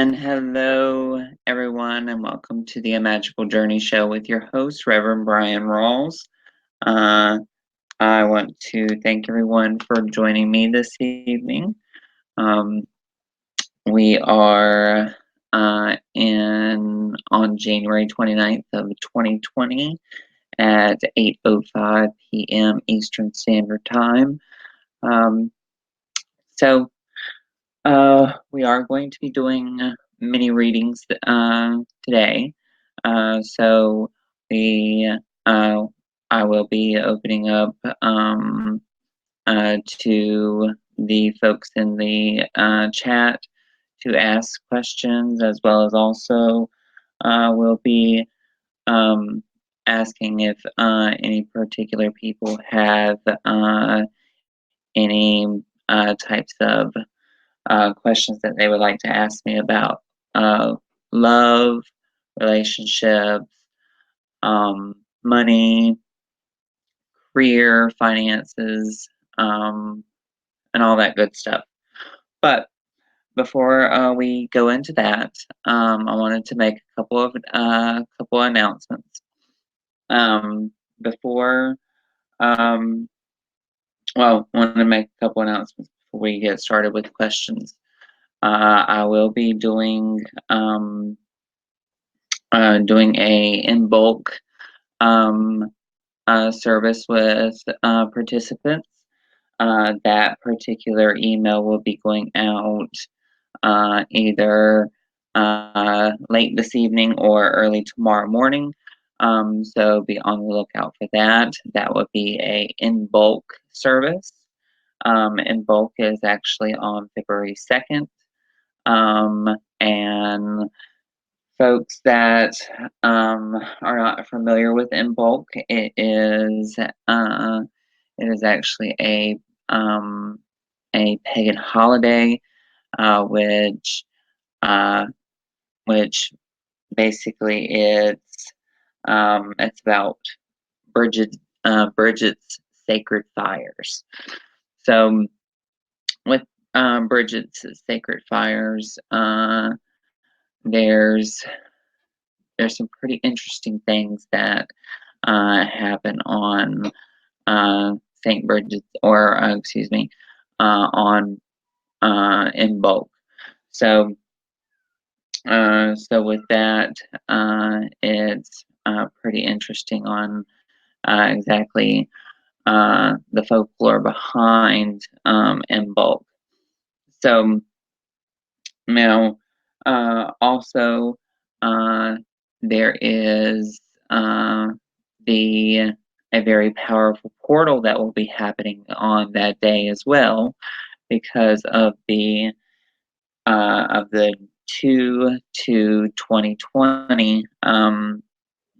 And hello, everyone, and welcome to the A Magical Journey Show with your host, Reverend Bryan Rawls. I want to thank everyone for joining me this evening. We are on January 29th of 2020 at 8:05 p.m. Eastern Standard Time. So we are going to be doing mini readings today. So I will be opening up to the folks in the chat to ask questions, as well as also we'll be asking if any particular people have any types of questions that they would like to ask me about love, relationships, money, career, finances, and all that good stuff. But before we go into that, I wanted to make a couple of announcements. I wanted to make a couple announcements before we get started with questions. I will be doing a in bulk service with participants. That particular email will be going out either late this evening or early tomorrow morning. So be on the lookout for that. That would be a in bulk service. In bulk is actually on February 2nd. And folks that are not familiar with in bulk, it is actually a pagan holiday, which basically it's about Bridget's sacred fires. So with Bridget's sacred fires, there's some pretty interesting things that happen on St. Bridget's, or excuse me, on in bulk. So with that, it's pretty interesting on exactly the folklore behind in bulk. So now, also, there is a very powerful portal that will be happening on that day as well, because of the 2/2/2020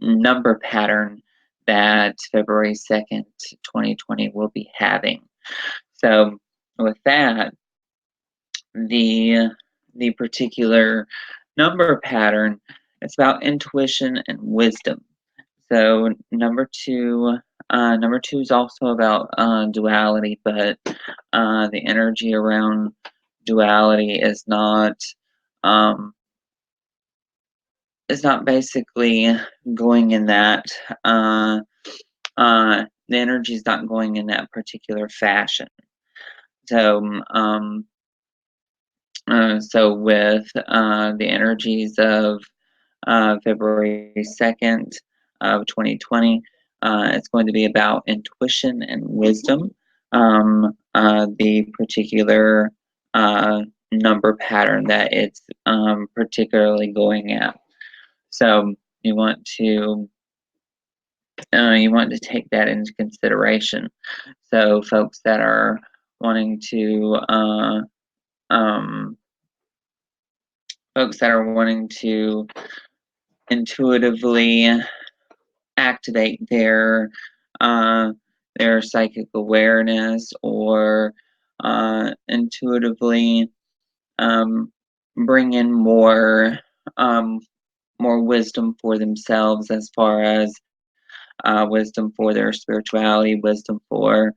number pattern that February 2nd, 2020 will be having. So with that, the particular number pattern, it's about intuition and wisdom. So number two is also about duality, but the energy around duality is not basically going in that the energy is not going in that particular fashion. So so with the energies of February 2nd of 2020, it's going to be about intuition and wisdom, the particular number pattern that it's particularly going at. So you want to take that into consideration. So folks that are wanting to intuitively activate their psychic awareness, or intuitively bring in more wisdom for themselves, as far as wisdom for their spirituality, wisdom for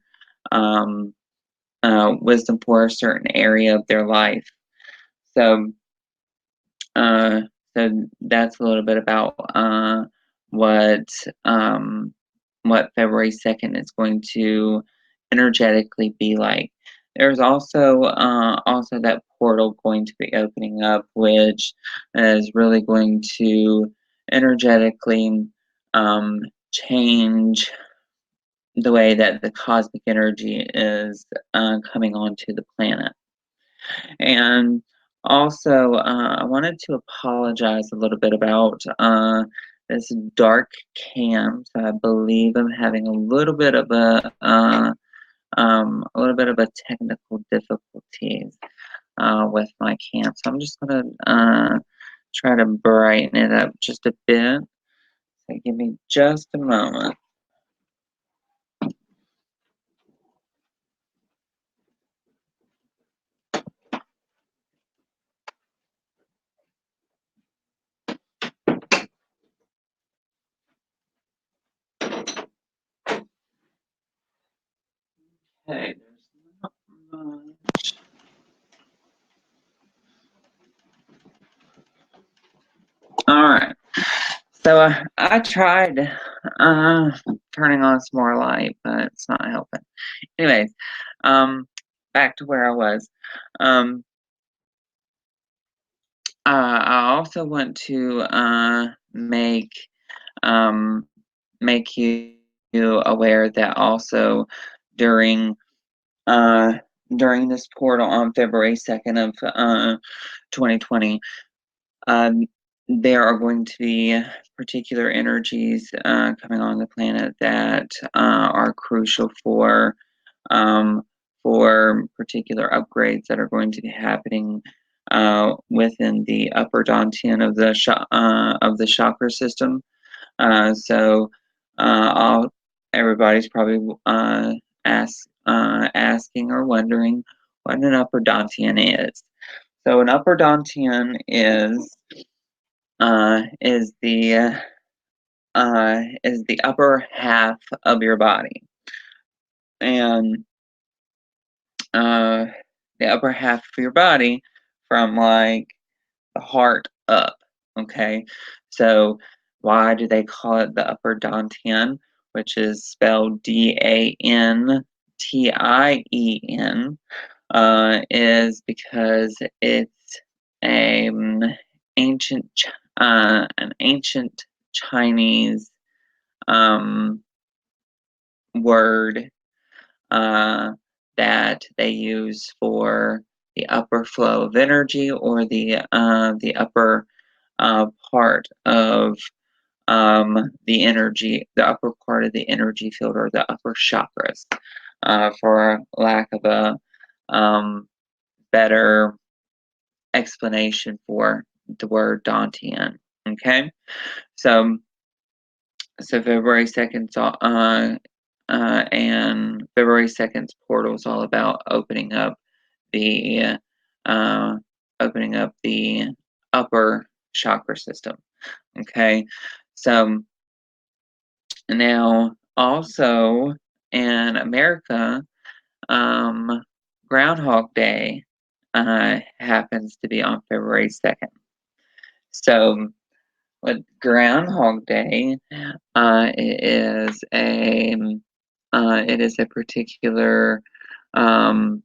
a certain area of their life. So uh, so that's a little bit about what um, what February 2nd is going to energetically be like. There's also that portal going to be opening up, which is really going to energetically change the way that the cosmic energy is coming onto the planet. And also, I wanted to apologize a little bit about this dark cam. So I believe I'm having a little bit of a technical difficulties with my cam. So I'm just gonna try to brighten it up just a bit. So give me just a moment. Okay, there's not much. All right. So I tried uh, turning on some more light, but it's not helping. Anyways, back to where I was. Um, I also want to um, make you aware that also during uh, during this portal on February 2nd of 2020, um, there are going to be particular energies coming on the planet that are crucial um, for particular upgrades that are going to be happening within the upper dantian of the chakra system. So everybody's probably asking or wondering what an upper dantian is. So an upper dantian is the upper half of your body, and uh, the upper half of your body from like the heart up. Okay, so why do they call it the upper dantian, which is spelled Dantien? Is because it's ancient an ancient Chinese um, word uh, that they use for the upper flow of energy, or the upper part of the upper part of the energy field, or the upper chakras, for lack of a um, better explanation for the word Dantian. Okay, so February 2nd, and February 2nd's portal is all about the uh, opening up the upper chakra system. Okay, so now also in America, um, Groundhog Day happens to be on February 2nd. So with Groundhog Day, it is a particular um,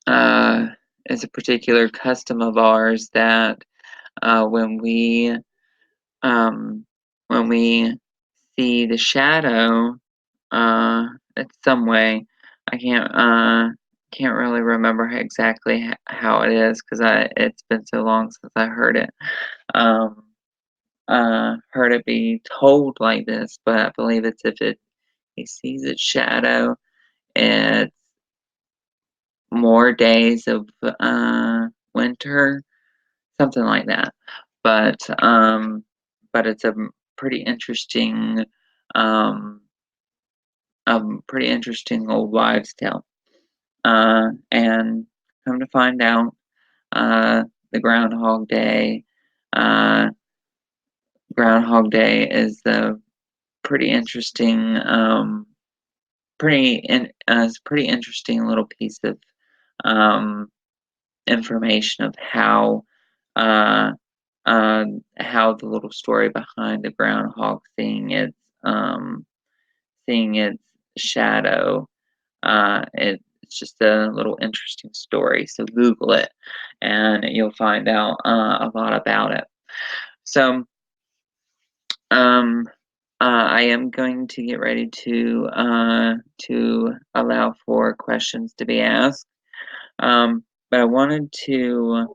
uh, is a particular custom of ours that uh, when we um, when we see the shadow, it's some way. I can't really remember exactly how it is, because it's been so long since I heard it. Um, heard it be told like this, but I believe it's if he sees its shadow, it's more days of winter, something like that. But it's a pretty interesting um, pretty interesting old wives' tale. And come to find out, the uh, Groundhog Day is a pretty interesting, it's a pretty interesting little piece of um, information of how uh, how the little story behind the groundhog seeing its shadow. It's just a little interesting story. So Google it, and you'll find out a lot about it. So um, I am going to get ready to allow for questions to be asked. But I wanted to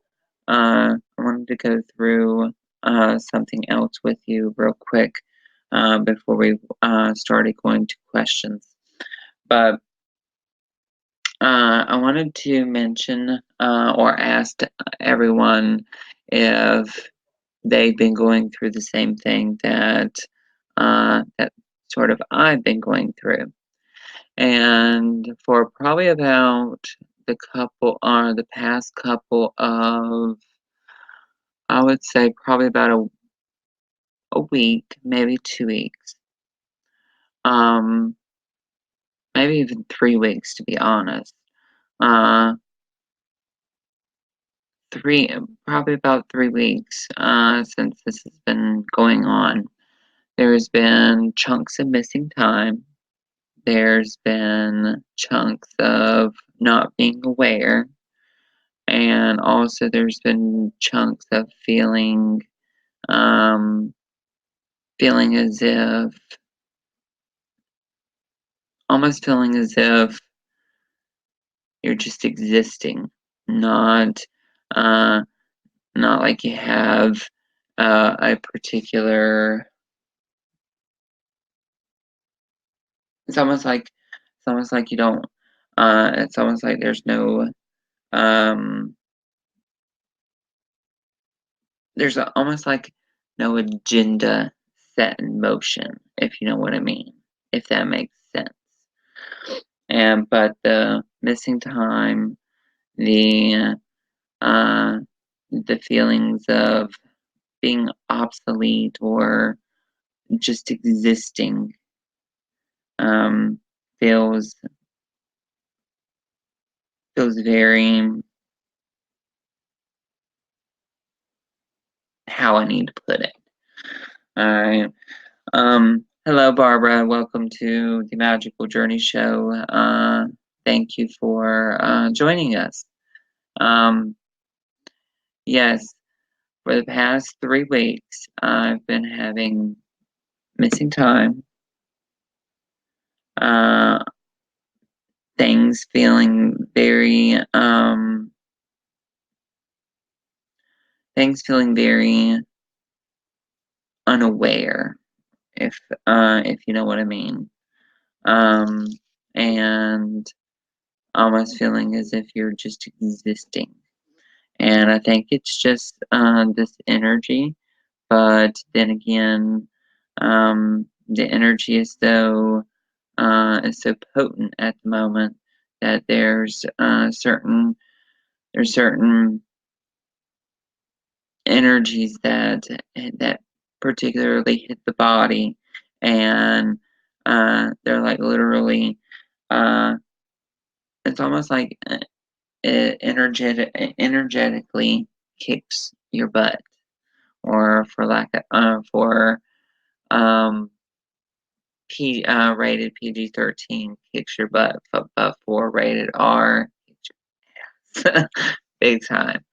go through something else with you real quick before we started going to questions. But I wanted to mention or ask everyone if they've been going through the same thing that sort of I've been going through. And for probably about the past couple of, I would say probably about a week, maybe 2 weeks, um, maybe even 3 weeks to be honest. Uh, three Probably about 3 weeks since this has been going on. There's been chunks of missing time. There's been chunks of not being aware. And also there's been chunks of um, feeling as if, almost feeling as if you're just existing, not, uh, not like you have a particular. It's almost like you don't. It's almost like there's no. Um, almost like no agenda set in motion, if you know what I mean, if that makes sense. And but the missing time, the uh, the feelings of being obsolete or just existing, um, feels very, how I need to put it. All right. Hello, Barbara. Welcome to the Magical Journey Show. Thank you for joining us. Um, yes, for the past 3 weeks, I've been having missing time, uh, things feeling very unaware, if you know what I mean. Um, and almost feeling as if you're just existing. And I think it's just this energy, but then again, the energy is so potent at the moment that there's certain energies that particularly hit the body, and they're like literally, uh, it's almost like it energetically kicks your butt, or for lack of for um rated PG-13 kicks your butt, but for rated R kicks your ass. Big time.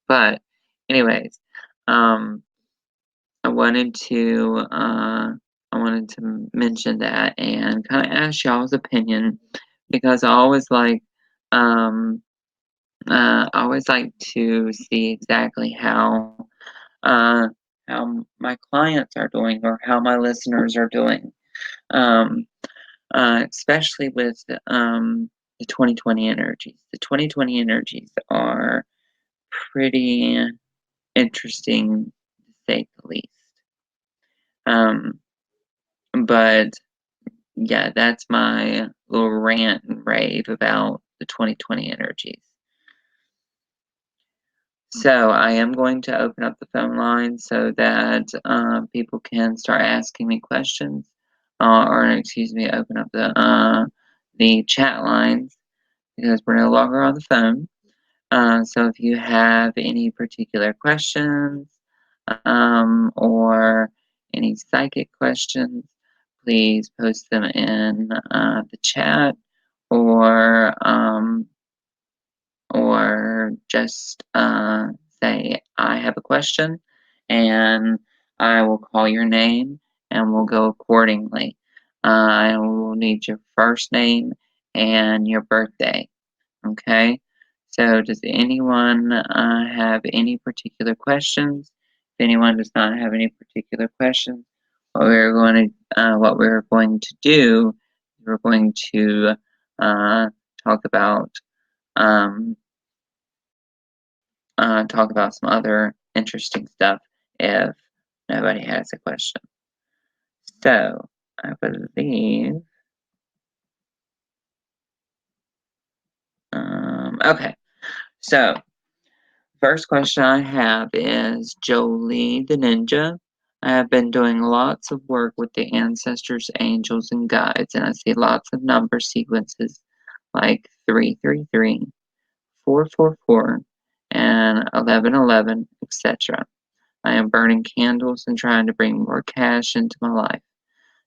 But anyways, um I wanted to mention that and kind of ask y'all's opinion, because um I always like to see exactly uh, how my clients are doing, or how my listeners are doing, um, especially with the 2020 energies. The 2020 energies are pretty interesting, to say the least. Um, but yeah, that's my little rant and rave about the 2020 energies. So I am going to open up the phone line so that people can start asking me questions, or excuse me, open up the chat lines, because we're no longer on the phone. So if you have any particular questions or any psychic questions, please post them in the chat or just say, I have a question, and I will call your name and we'll go accordingly. I will need your first name and your birthday. Okay? So does anyone have any particular questions? If anyone does not have any particular questions, what we're going to do, we're going to talk about um, some other interesting stuff if nobody has a question. So I believe. Okay. So first question I have is Jolie the Ninja. I have been doing lots of work with the ancestors, angels, and guides, and I see lots of number sequences like 333, 444, and 1111, etc. I am burning candles and trying to bring more cash into my life,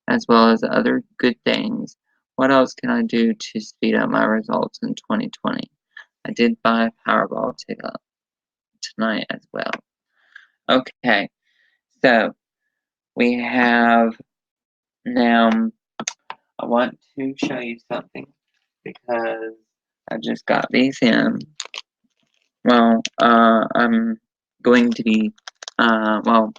as well as other good things. What else can I do to speed up my results in 2020? I did buy a Powerball ticket tonight as well. Okay, so we have now. I want to show you something because I just got these in. Well, I'm going to be, well,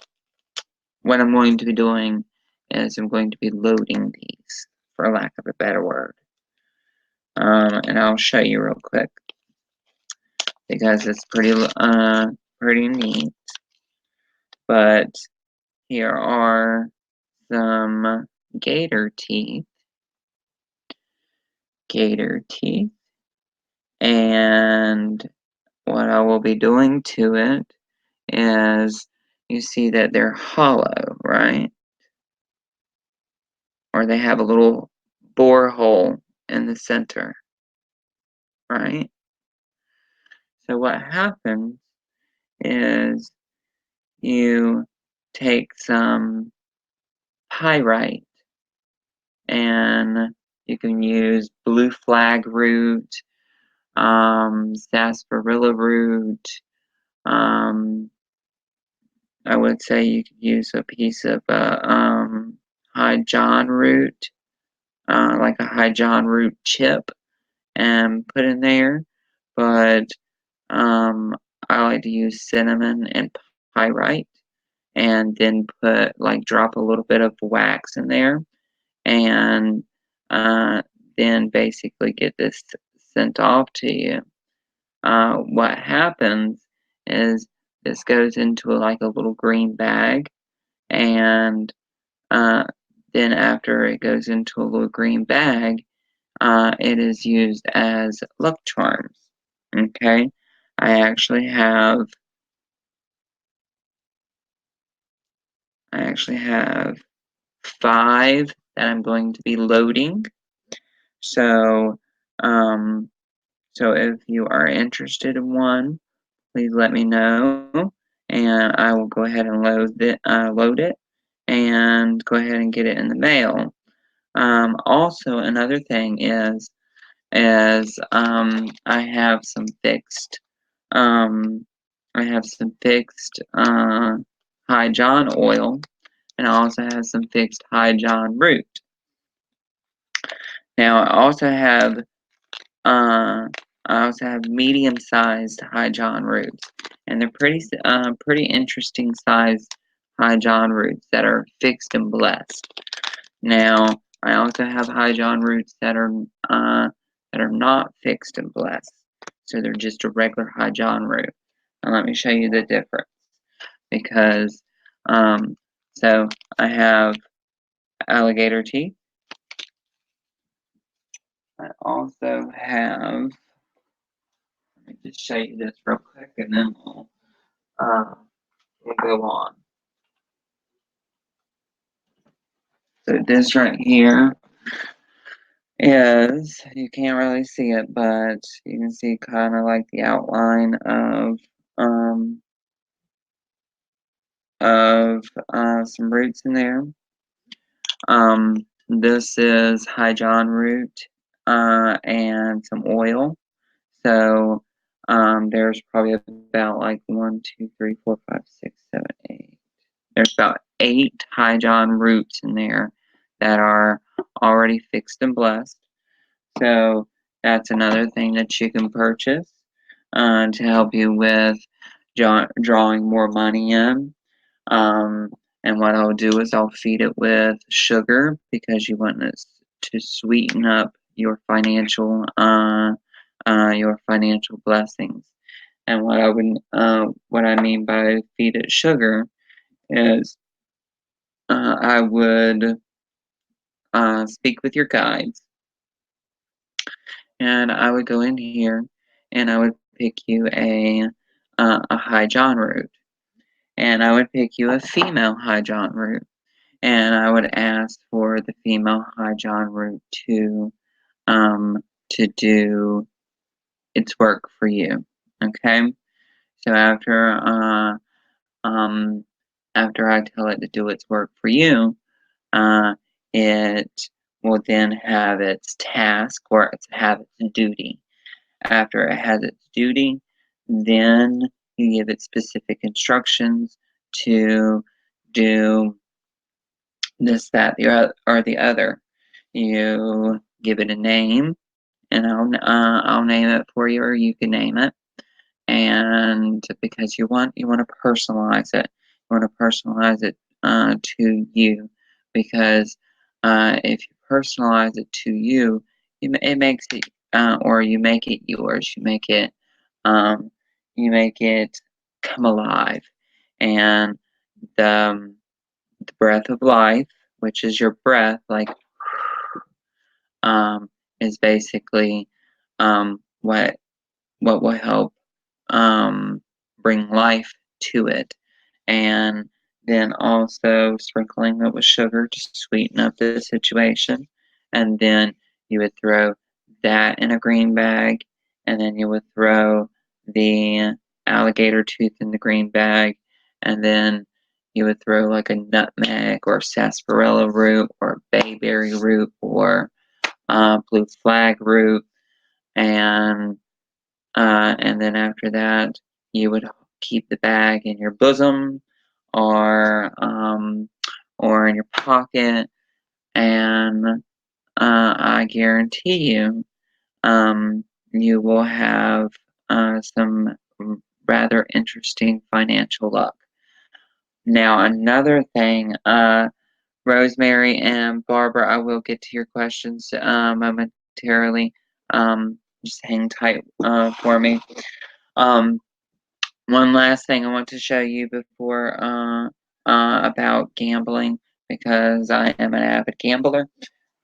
what I'm going to be doing is I'm going to be loading these, for lack of a better word. And I'll show you real quick because it's pretty neat. But here are some gator teeth, and what I will be doing to it is you see that they're hollow, right? Or they have a little borehole in the center, right? So what happens is you take some pyrite and you can use blue flag root, sarsaparilla root. I would say you could use a piece of high john root, like a high john root chip, and put in there. But I like to use cinnamon and pyrite, and then drop a little bit of wax in there, and then basically get this sent off to you. What happens is this goes into like a little green bag, and then after it goes into a little green bag, it is used as luck charms. Okay, I actually have 5 that I'm going to be loading. So, if you are interested in one, please let me know, and I will go ahead and load it, and go ahead and get it in the mail. Also, another thing is I have some fixed high john oil, and I also have some fixed high john root. Now I also have medium-sized high john roots, and they're pretty interesting sized high john roots that are fixed and blessed. Now I also have high john roots that are not fixed and blessed, so they're just a regular high john root. And let me show you the difference, because so I have alligator teeth. I also have, let me just show you this real quick, and then we'll go on. So this right here is, you can't really see it, but you can see kind of like the outline of some roots in there. This is High John root and some oil. So there's probably about like 1, 2, 3, 4, 5, 6, 7, 8. There's about 8 High John roots in there that are already fixed and blessed. So that's another thing that you can purchase to help you with drawing more money in. And what I'll do is I'll feed it with sugar because you want this to sweeten up your financial blessings. And what I mean by feed it sugar is I would speak with your guides, and I would go in here, and I would pick you a High John root, and I would pick you a female High John root, and I would ask for the female High John root to do its work for you. Okay, so after I tell it to do its work for you, it will then have its task or have its duty. After it has its duty, then you give it specific instructions to do this, that, or the other. You give it a name, and I'll name it for you, or you can name it. And because you want to personalize it, to you, because if you personalize it to you, it makes it or you make it yours. Um, you make it come alive, and the breath of life, which is your breath, like um, is basically what will help bring life to it. And then also sprinkling it with sugar to sweeten up the situation. And then you would throw that in a green bag, and then you would throw the alligator tooth in the green bag, and then you would throw like a nutmeg or sarsaparilla root or bayberry root or blue flag root, and then after that, you would keep the bag in your bosom or in your pocket, and I guarantee you, you will have some rather interesting financial luck. Now, another thing, Rosemary and Barbara, I will get to your questions momentarily. Just hang tight for me. One last thing I want to show you before about gambling, because I am an avid gambler.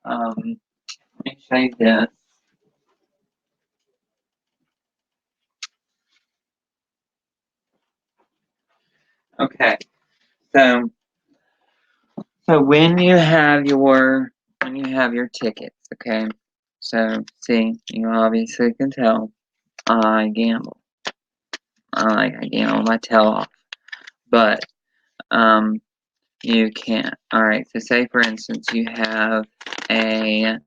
Let me show you this. Okay, so when you have your tickets, okay. So see, you obviously can tell I gamble. I gamble my tail off, but you can't. All right. So say for instance you have a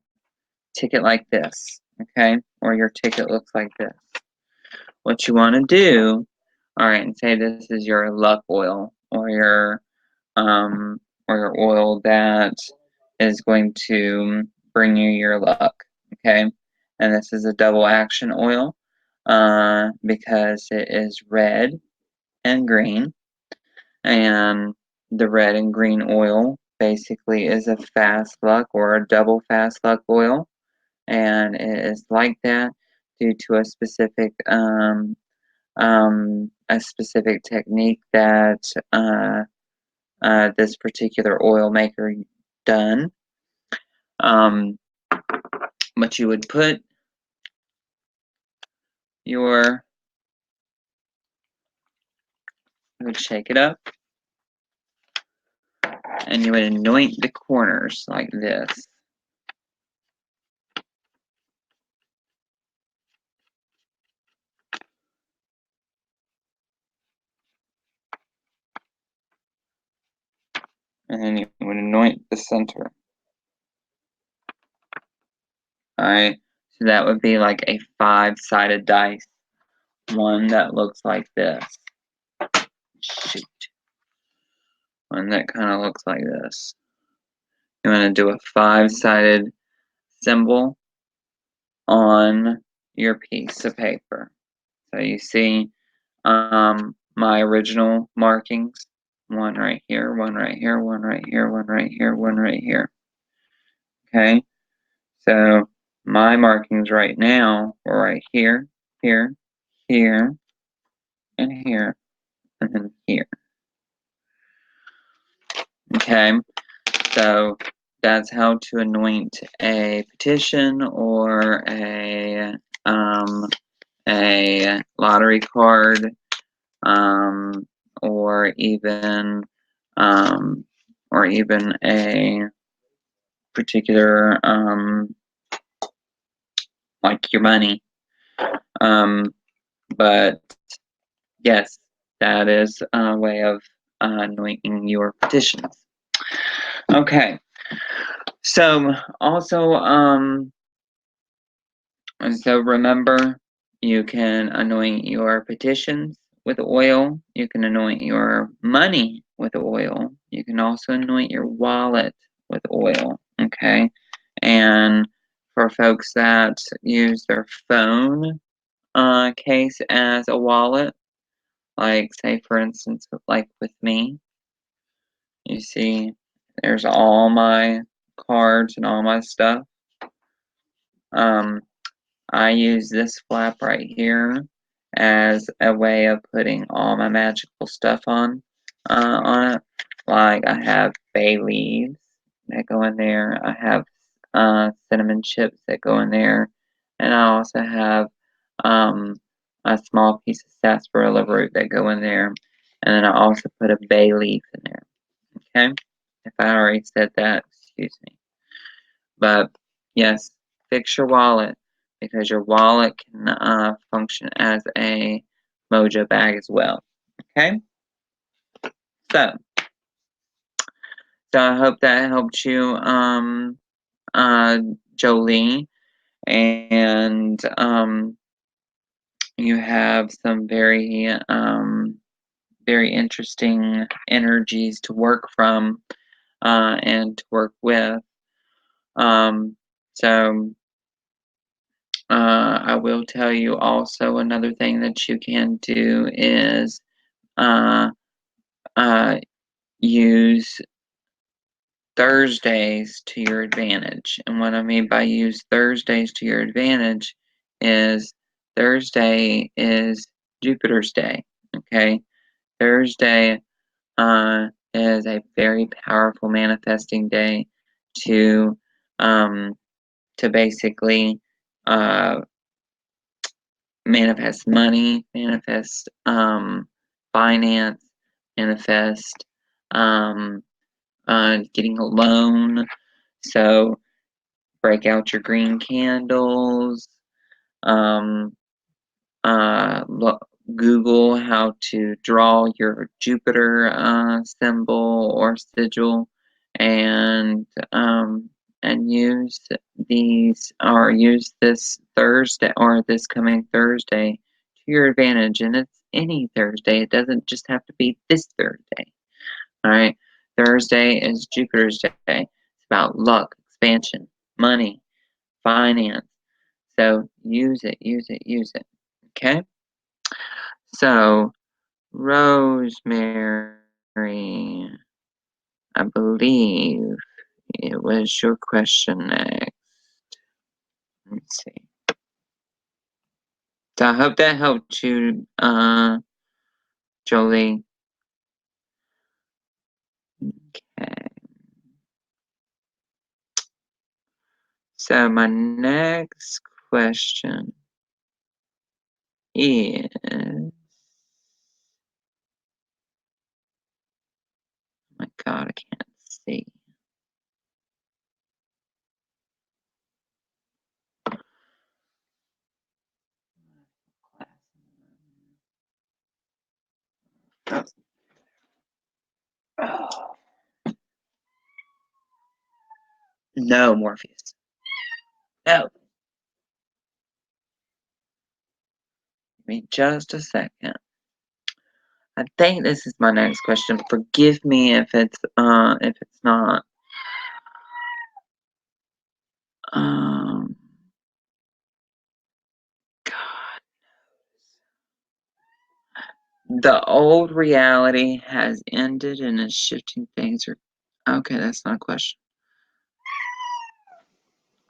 ticket like this, okay, or your ticket looks like this. What you want to do, all right, and say this is your luck oil or your oil that is going to bring you your luck, okay, and this is a double action oil because it is red and green, and the red and green oil basically is a fast luck or a double fast luck oil, and it is like that due to a specific technique that this particular oil maker done. But you would put you would shake it up, and you would anoint the corners like this. and then you would anoint the center. Alright, so that would be like a 5-sided dice. One that looks like this. Shoot. One that kind of looks like this. You want to do a 5-sided symbol on your piece of paper. So you see my original markings. One right here, one right here, one right here, one right here, one right here. Okay, so my markings right now are right here, here, here, and here, and then here. Okay, so that's how to anoint a petition or a lottery card, or even a particular like your money. But yes, that is a way of anointing your petitions. Okay, so also so remember, you can anoint your petitions with oil. You can anoint your money with oil. You can also anoint your wallet with oil. Okay, and for folks that use their phone case as a wallet, like say for instance, like with me, you see, there's all my cards and all my stuff. I use this flap right here as a way of putting all my magical stuff on it. Like I have bay leaves that go in there. I have cinnamon chips that go in there, and I also have a small piece of sarsaparilla root that go in there, and then I also put a bay leaf in there. Okay, if I already said that, excuse me. But yes, fix your wallet because your wallet can function as a mojo bag as well. Okay, so I hope that helped you, Jolie, and you have some very interesting energies to work from and to work with. So I will tell you also another thing that you can do is uh, use Thursdays to your advantage. And what I mean by use Thursdays to your advantage is Thursday is Jupiter's day. Okay, Thursday is a very powerful manifesting day to um, basically manifest money, manifest finance, manifest getting a loan. So break out your green candles. Um, Google how to draw your Jupiter symbol or sigil, and use this Thursday or this coming Thursday to your advantage. And it's any Thursday. It doesn't just have to be this Thursday. All right. Thursday is Jupiter's day. It's about luck, expansion, money, finance. So use it, use it, use it. Okay. So, Rosemary, I believe it was your question next. Let's see. So I hope that helped you, Jolie. Okay. So my next question is, oh my God, I can't see. Oh. No, Morpheus. No. Give me just a second. I think this is my next question. Forgive me if it's not. Um God. The old reality has ended and is shifting things. Okay, that's not a question.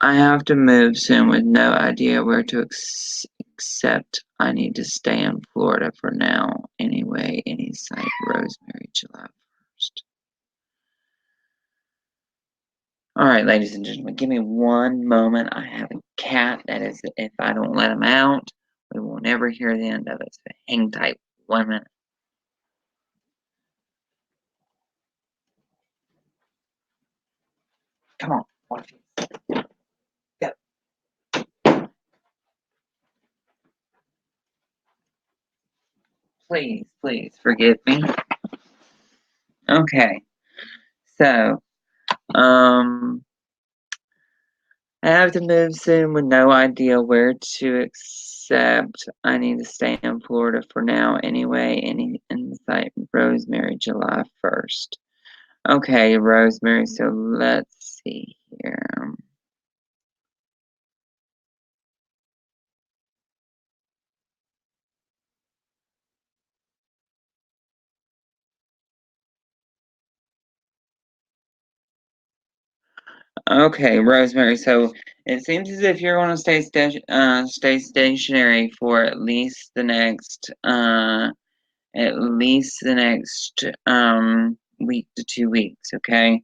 I have to move soon with no idea where to accept. I need to stay in Florida for now. Anyway, any site, Rosemary, July 1st. All right, ladies and gentlemen, give me one moment. I have a cat that is, if I don't let him out, we will never hear the end of it. So hang tight 1 minute. Come on, Morpheus. Go. Please, please forgive me. Okay, so, I have to move soon with no idea where to accept. I need to stay in Florida for now anyway. Any insight, Rosemary, July 1st. Okay, Rosemary, so let's see here. Okay, Rosemary, so it seems as if you're going to stay stationary for at least the next week to 2 weeks, okay?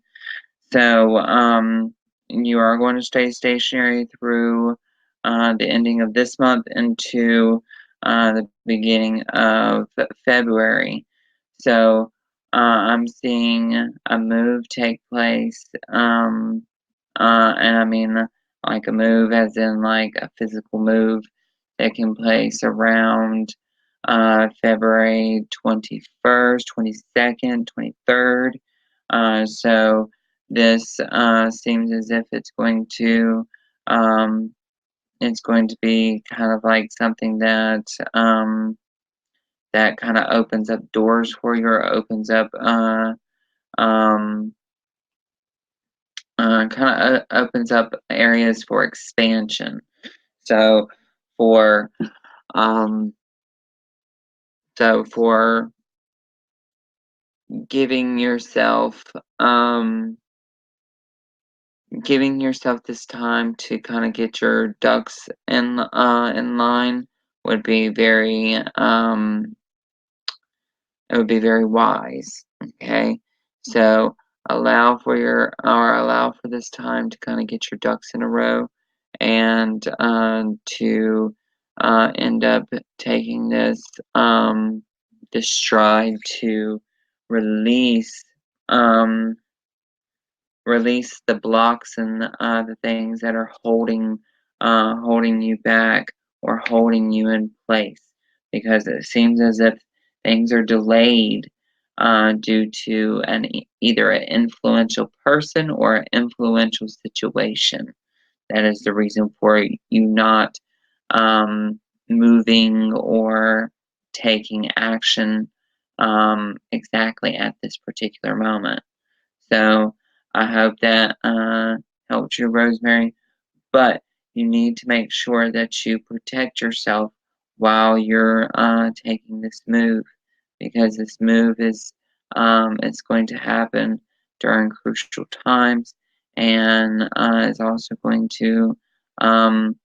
So you are going to stay stationary through the ending of this month into the beginning of February. So I'm seeing a move take place, and I mean like a move as in like a physical move taking place around February 21st, 22nd, 23rd. So this seems as if it's going to be kind of like something that kind of opens up doors for you, or opens up um, kind of opens up areas for expansion. So for um, for giving yourself um, giving yourself this time to kind of get your ducks in line would be very it would be very wise. Okay, so allow for this time to kind of get your ducks in a row, and to end up taking this stride to release um release the blocks and the things that are holding you back or holding you in place, because it seems as if things are delayed due to either an influential person or an influential situation. That is the reason for you not moving or taking action exactly at this particular moment. So I hope that helped you, Rosemary. But you need to make sure that you protect yourself while you're taking this move, because this move is it's going to happen during crucial times, and is also going to um,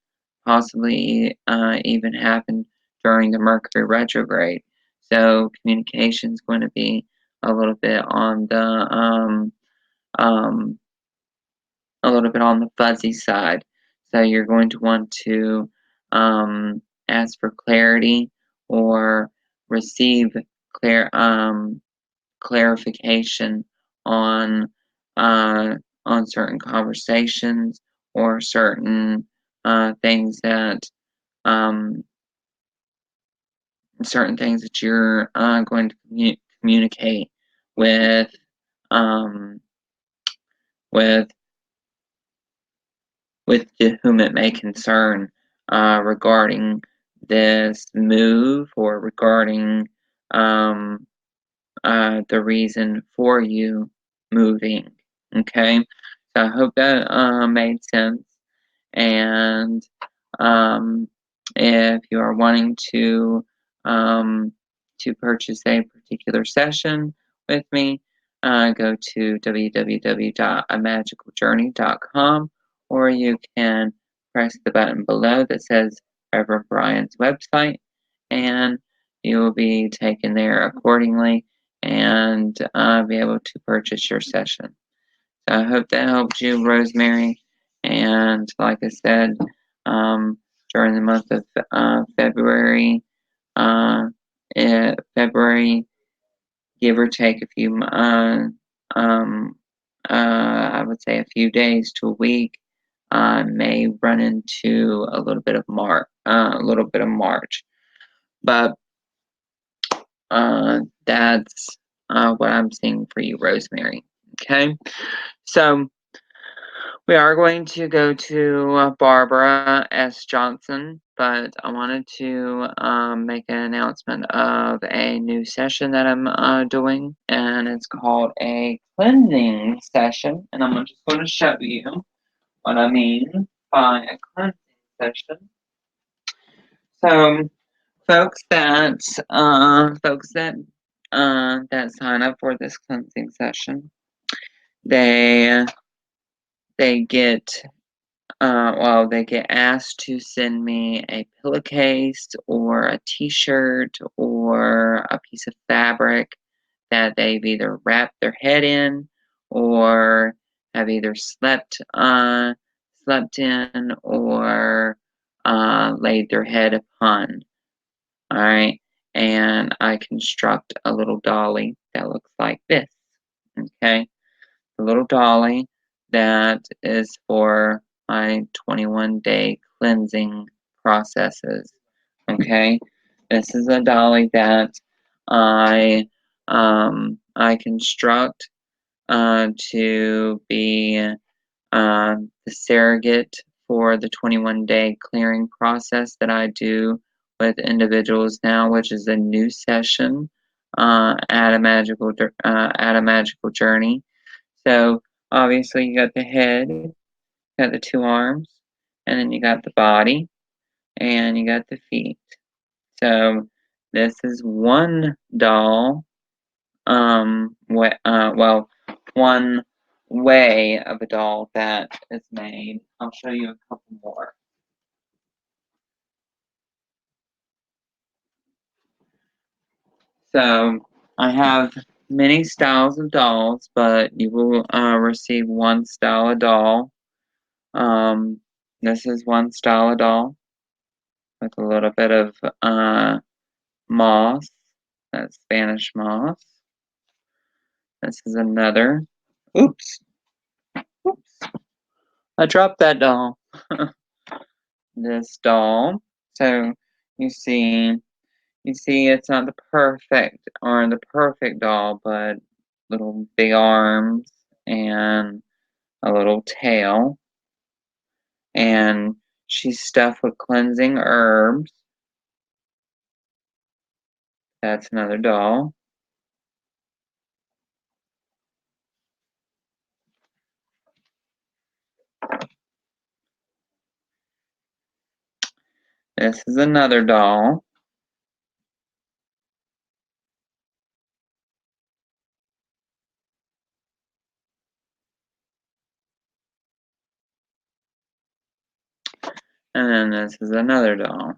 possibly even happen during the Mercury retrograde. So communication is going to be a little bit on um, the fuzzy side. So you're going to want to ask for clarity or receive clear clarification on uh, on certain conversations, or um, certain things that you're going to communicate with um, with with whom it may concern regarding this move or regarding the reason for you moving. Okay, so I hope that made sense. And um, if you are wanting to purchase a particular session with me, go to www.amagicaljourney.com, or you can press the button below that says Reverend Bryan's website, and you will be taken there accordingly and be able to purchase your session. So I hope that helped you, Rosemary. And like I said, um, during the month of February, uh, February, give or take a few, I would say a few days to a week, may run into a little bit of March, but that's what I'm seeing for you, Rosemary. Okay, so we are going to go to Barbara S. Johnson, but I wanted to make an announcement of a new session that I'm doing, and it's called a cleansing session. And I'm just going to show you what I mean by a cleansing session. So, folks that sign up for this cleansing session, they they get they get asked to send me a pillowcase or a t-shirt or a piece of fabric that they've either wrapped their head in or have either slept in or laid their head upon. All right, and I construct a little dolly that looks like this. Okay, the little dolly that is for my 21-day cleansing processes. Okay, this is a dolly that I construct to be the surrogate for the 21-day clearing process that I do with individuals now, which is a new session at a magical journey. So obviously you got the head, you got the two arms, and then you got the body, and you got the feet. So this is one doll, one way of a doll that is made. I'll show you a couple more. So I have many styles of dolls, but you will receive one style of doll. This is one style of doll with a little bit of moss. That's Spanish moss. This is another. Oops. Oops. I dropped that doll. This doll. So you see, it's not the perfect doll, but little big arms and a little tail. And she's stuffed with cleansing herbs. That's another doll. This is another doll. And then this is another doll.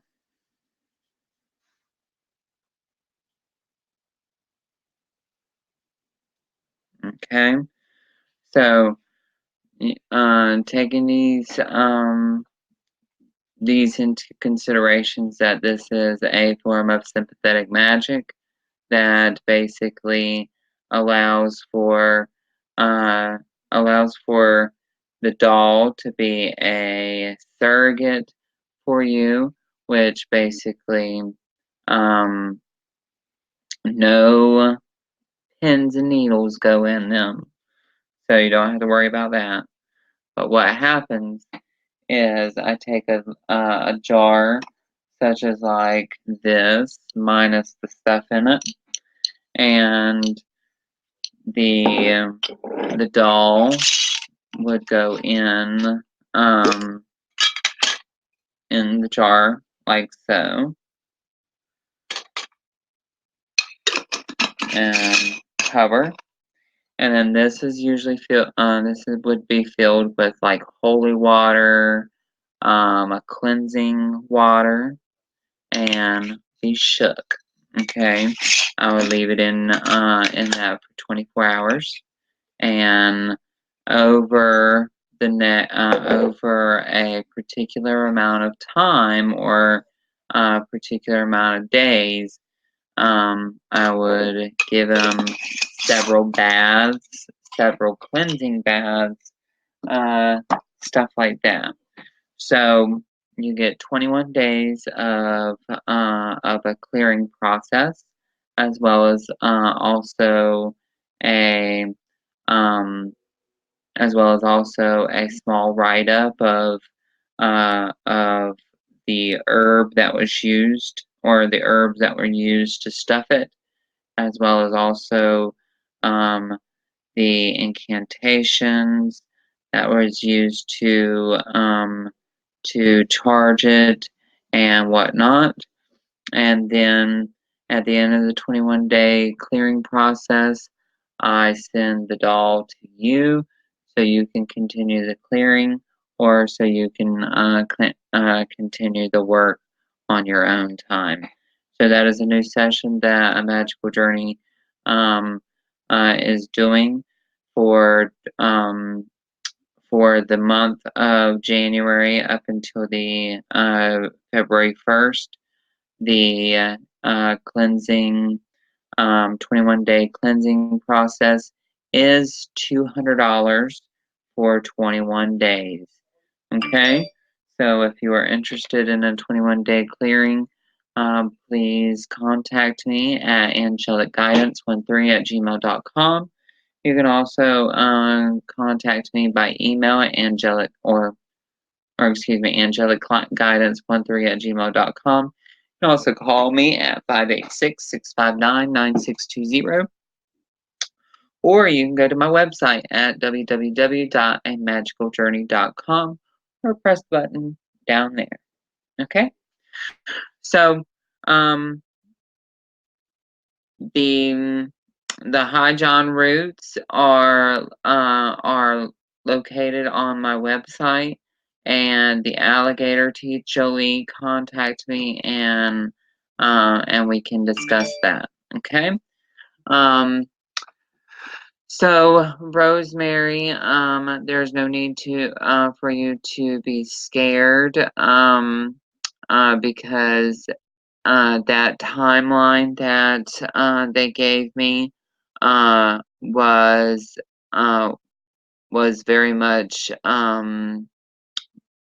Okay. So taking these into considerations that this is a form of sympathetic magic that basically allows for uh, the doll to be a surrogate for you, which basically um, no pins and needles go in them, so you don't have to worry about that. But what happens is I take a jar such as like this, minus the stuff in it, and the doll would go in the jar like so, and cover. And then this is usually would be filled with like holy water, a cleansing water, and be shook. Okay, I would leave it in that for 24 hours, and over over a particular amount of time or a particular amount of days, I would give them several baths, several cleansing baths, stuff like that. So you get 21 days of a clearing process, as well as also a um, a small write up of the herb that was used, or the herbs that were used to stuff it, as well as also um, the incantations that was used to charge it and whatnot. And then at the end of the 21-day clearing process, I send the doll to you so you can continue the clearing, or so you can continue the work on your own time. So that is a new session that a Magical Journey um, is doing for the month of January up until the February 1st. The cleansing 21-day cleansing process is $200 for 21 days. Okay, so if you are interested in a 21-day clearing, please contact me at angelicguidance13@gmail.com. You can also contact me by email at angelicguidance13@gmail.com. You can also call me at 586-659-9620, or you can go to my website at www.amagicaljourney.com, or press the button down there. Okay, so the High John roots are located on my website, and the alligator teeth, Jolie, contact me, and we can discuss that. Okay. So Rosemary, there's no need to for you to be scared, because that timeline that they gave me was very much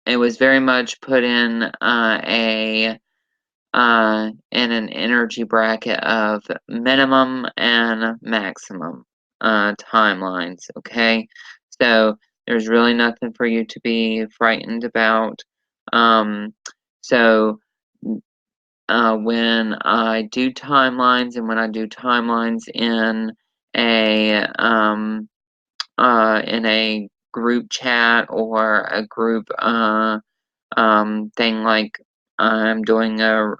it was very much put in in an energy bracket of minimum and maximum timelines. Okay, so there's really nothing for you to be frightened about. So when I do timelines, and when I do timelines in a group chat, or a group thing, like I'm doing a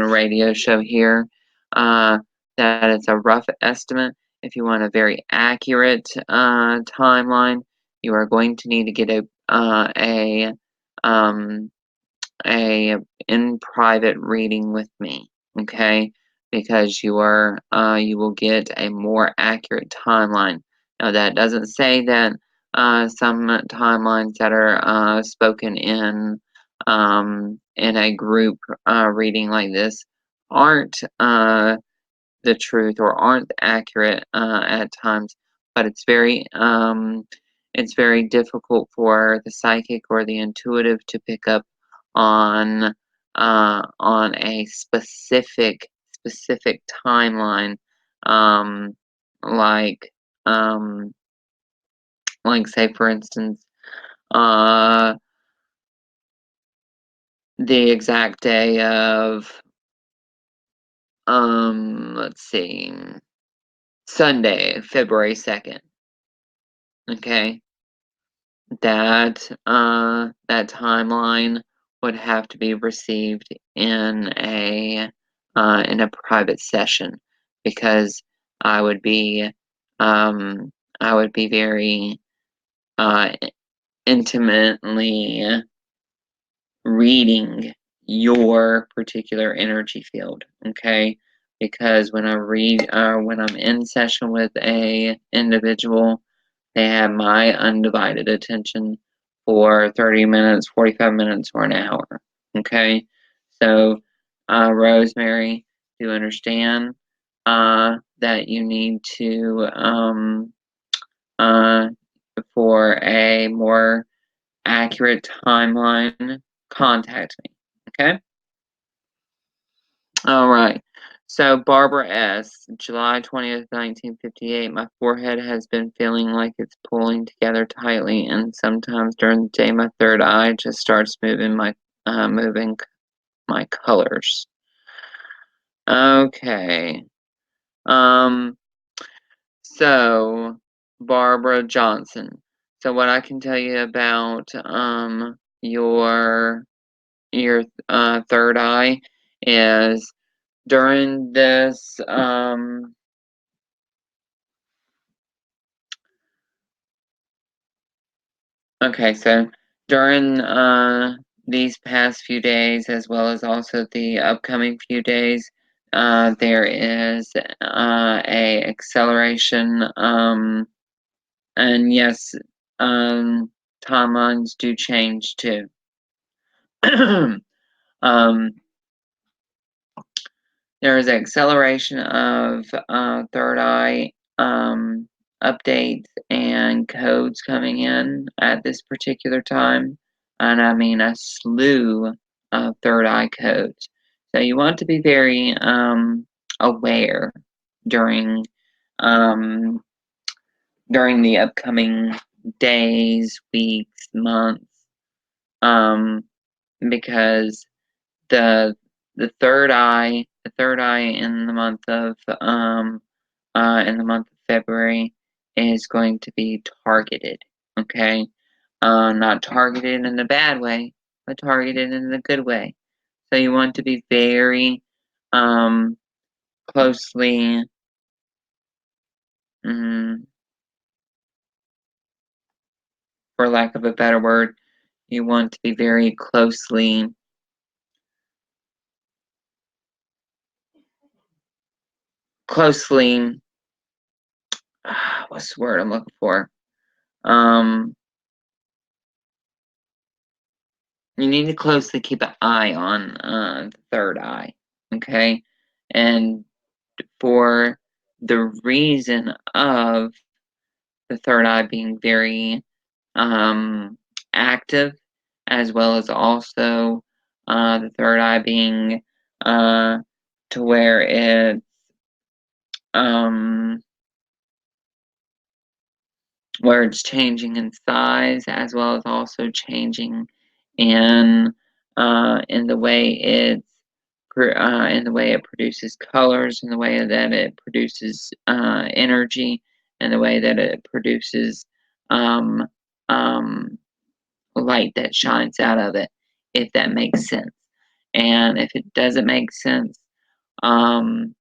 radio show here, that it's a rough estimate. If you want a very accurate timeline, you are going to need to get um, a in private reading with me, okay? Because you will get a more accurate timeline. Now, that doesn't say that some timelines that are spoken in a group reading like this aren't the truth, or aren't accurate at times, but it's very difficult for the psychic or the intuitive to pick up on a specific timeline, um, like um, like say for instance, the exact day of, let's see, Sunday, February 2nd. Okay? That timeline would have to be received in a private session, because I would be um I would be very uh intimately reading your particular energy field, okay? Because when I'm in session with a individual, they have my undivided attention for 30 minutes, 45 minutes, or an hour, okay? So, Rosemary, do understand that you need to, uh, for a more accurate timeline, contact me, okay? All right. So Barbara S., July 20th, 1958. My forehead has been feeling like it's pulling together tightly, and sometimes during the day, my third eye just starts moving my colors. Okay. Um. So Barbara Johnson. So what I can tell you about your third eye is during this okay, so during these past few days, as well as also the upcoming few days, there is a acceleration, and yes, timelines do change too. um, There is an acceleration of third eye updates and codes coming in at this particular time, and I mean a slew of third eye codes. So you want to be very aware during um, during the upcoming days, weeks, months, um, because the the third eye in the month of February is going to be targeted, okay? Not targeted in a bad way, but targeted in a good way. So you want to be very um closely mm, for lack of a better word, you want to be very closely what's the word I'm looking for? Um You need to closely keep an eye on the third eye, okay? And for the reason of the third eye being very active, as well as also the third eye being uh, to um, where it's changing in size, as well as also changing in in the way in the way it produces colors, in the way that it produces energy, and the way that it produces um, um, light that shines out of it, if that makes sense. And if it doesn't make sense, um,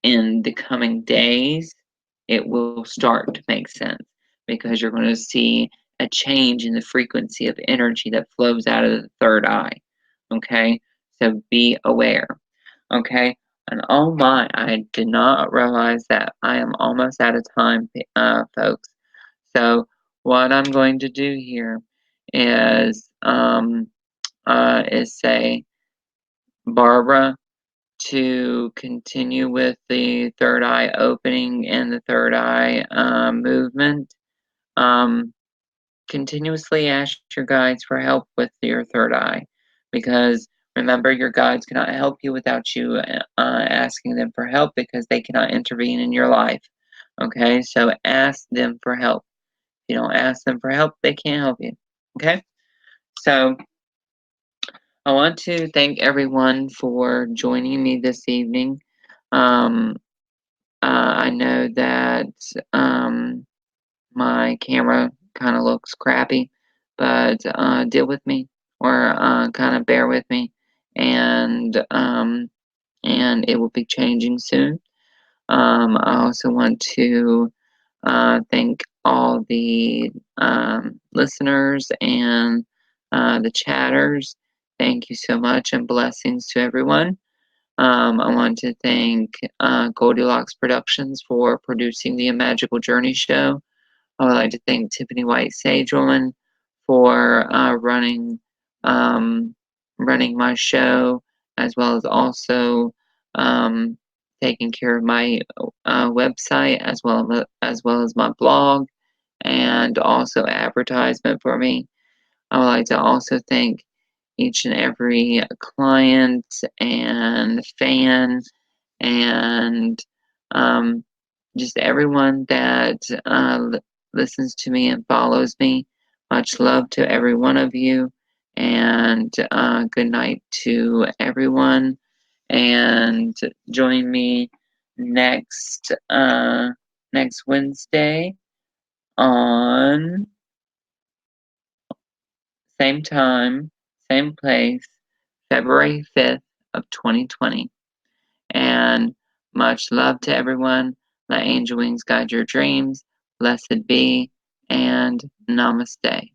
in the coming days, it will start to make sense, because you're going to see a change in the frequency of energy that flows out of the third eye. Okay, so be aware. Okay, and oh my, I did not realize that I am almost out of time, folks. So what I'm going to do here is say, Barbara, to continue with the third eye opening and the third eye movement, um, continuously ask your guides for help with your third eye, because remember, your guides cannot help you without you asking them for help, because they cannot intervene in your life. Okay, so ask them for help. you don't ask them for help, they can't help you. Okay? So I want to thank everyone for joining me this evening. Um, I know that my camera kind of looks crappy, but deal with me or kind of bear with me, and it will be changing soon. I also want to thank all the listeners and the chatters. Thank you so much and blessings to everyone. I want to thank Goldylocks Productions for producing the Magical Journey show. I would like to thank Tiffany White Sagewoman for um, running my show, as well as also um, taking care of my website, as well as my blog, and also advertisement for me. I would like to also thank each and every client and fan and um, just everyone that listens to me and follows me. Much love to every one of you, and good night to everyone. And join me next next Wednesday on same time, same place, February 5th of 2020. And much love to everyone. Let angel wings guide your dreams. Blessed be, and namaste.